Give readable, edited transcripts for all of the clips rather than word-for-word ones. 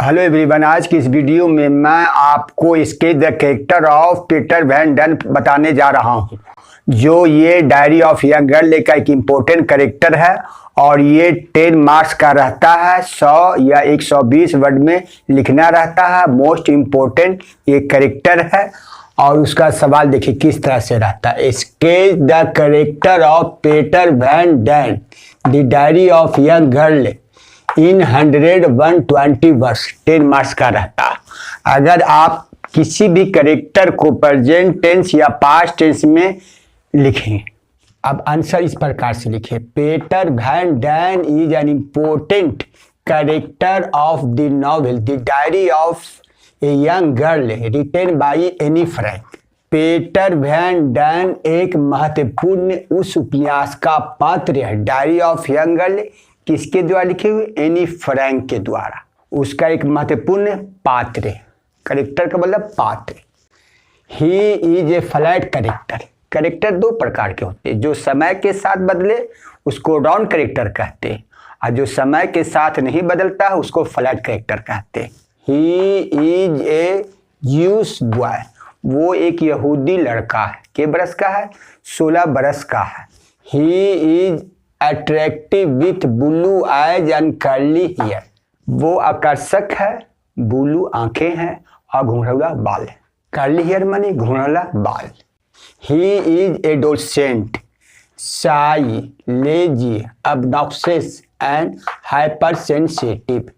Hello everyone, आज की इस वीडियो में मैं आपको इसके the character of Peter van Daan बताने जा रहा हूं, जो ये डायरी ऑफ यंग गर्ल का एक इम्पोर्टेंट कैरेक्टर है और ये 10 मार्क्स का रहता है। 100 या 120 वर्ड में लिखना रहता है। मोस्ट इम्पोर्टेंट ये कैरेक्टर है और उसका सवाल देखिए किस तरह से रहता है। Sketch the character of Peter van Daan the diary of young girl in 120 words. 10 marks का रहता। अगर आप किसी भी कैरेक्टर को प्रेजेंट टेंस या पास्ट टेंस में लिखें, अब आंसर इस प्रकार से लिखें। Peter van Daan is an important character of the novel the diary of a young girl written by Anne Frank. पीटर वैन डन एक महत्वपूर्ण उस उपन्यास का पात्र है। डायरी ऑफ यंग गर्ल किसके द्वारा लिखे हुए? एनी फ्रैंक के द्वारा। उसका एक महत्वपूर्ण पात्र है। कैरेक्टर का मतलब पात्र। ही is A flat character. Character दो प्रकार के होते हैं, जो समय के साथ बदले उसको राउंड कैरेक्टर कहते हैं, और जो समय के साथ नहीं बदलता है उसको फ्लैट कैरेक्टर कहते हैं। ही इज ए ज्यूस बॉय। वो एक यहूदी लड़का है। कितने बरस का है? 16 बरस का है। He is attractive with blue eyes and curly hair. वो आकर्षक है, ब्लू आंखें हैं और घुंघराला बाल है। कर्ली हेयर माने घुंघराला बाल। ही इज एडोसेंट, शाई, lazy, obnoxious and hyper sensitive.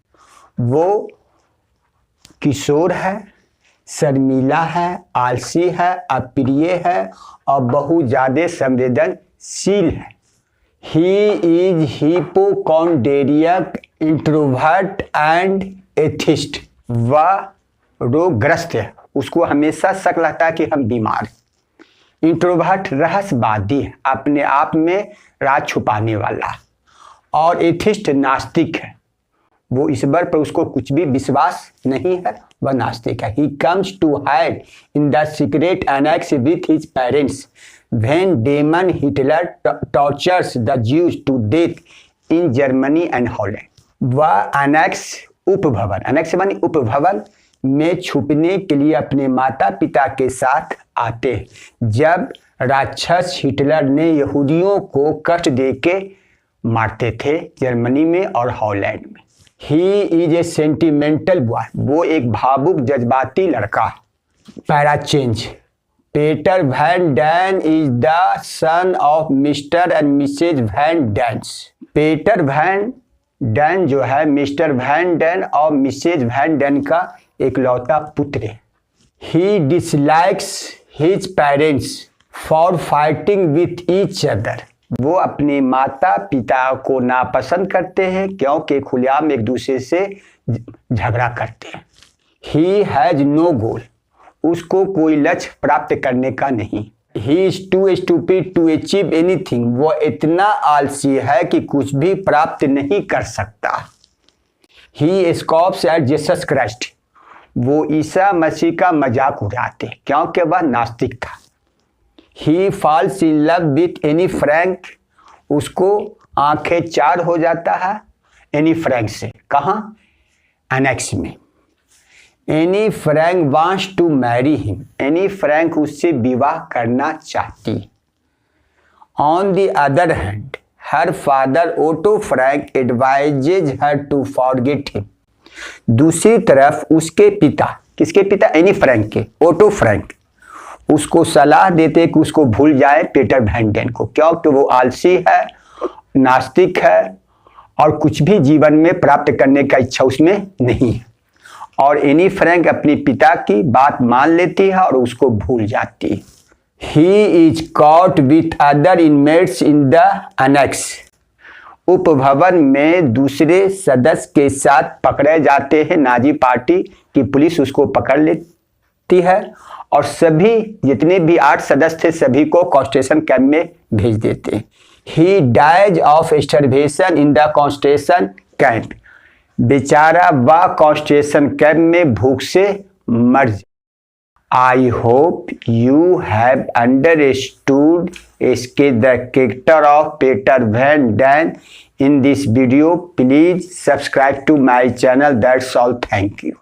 वो किशोर है, शर्मीला है, आलसी है, अप्रिय है और बहुत ज्यादा संवेदनशील है। He is hypochondriac, introvert and atheist। वह रोगग्रस्त है, उसको हमेशा शक रहता है कि हम बीमार हैं। इंट्रोवर्ट रहस्यवादी है, अपने आप में राज छुपाने वाला, और एथिस्ट नास्तिक है। वो ईश्वर पर उसको कुछ भी विश्वास नहीं है, वह नास्तिक है। He comes to hide in the secret annex with his parents when Damon Hitler tortures the Jews to death in Germany and Holland। वह अनेक्स उपभवन, अनेक्स मानी उपभवन में छुपने के लिए अपने माता पिता के साथ आते हैं, जब राक्षस हिटलर ने यहूदियों को कष्ट देके मारते थे जर्मनी में और हॉलैंड में। He is a sentimental boy. वो एक भावुक जज्बाती लड़का है। Para change. Peter van Daan is the son of Mr and Mrs Van Daans. Peter van Daan जो है मिस्टर वैन डन और मिसेज वैन डन का इकलौता पुत्र है। He dislikes his parents for fighting with each other. वो अपने माता पिता को नापसंद करते हैं क्योंकि खुलेआम एक दूसरे से झगड़ा करते हैं। He has no goal. उसको कोई लक्ष्य प्राप्त करने का नहीं। He is too stupid to achieve anything. वो इतना आलसी है कि कुछ भी प्राप्त नहीं कर सकता। ही स्कॉप्स एट जीसस क्राइस्ट। वो ईसा मसीह का मजाक उड़ाते क्योंकि वह नास्तिक था। He falls in love with Anne Frank. उसको आंखें चार हो जाता है एनी फ्रैंक से। कहाँ? एनेक्स में। Anne Frank wants to marry him. Anne Frank उससे विवाह करना चाहती। On the other hand her father Otto Frank advises her to forget him. दूसरी तरफ उसके पिता, किसके पिता? एनी फ्रैंक के, ओटो फ्रैंक, उसको सलाह देते कि उसको भूल जाए पीटर वैन डन को, क्योंकि वो आलसी है, नास्तिक है और कुछ भी जीवन में प्राप्त करने का इच्छा उसमें नहीं है। और एनी फ्रैंक अपने पिता की बात मान लेती है और उसको भूल जाती है। He is caught with other inmates in the annexe. उपभवन में दूसरे सदस्य के साथ पकड़े जाते हैं। नाजी पार्टी की पुलिस उसको पकड़ लेती है और सभी जितने भी 8 सदस्य थे सभी को कॉन्सेंट्रेशन कैंप में भेज देते हैं। He dies of starvation in the concentration camp. बेचारा वह कॉन्सेंट्रेशन कैंप में भूख से मर। I hope you have understood इसके the character of Peter van Daan in this video. Please subscribe to my channel. That's all. Thank you.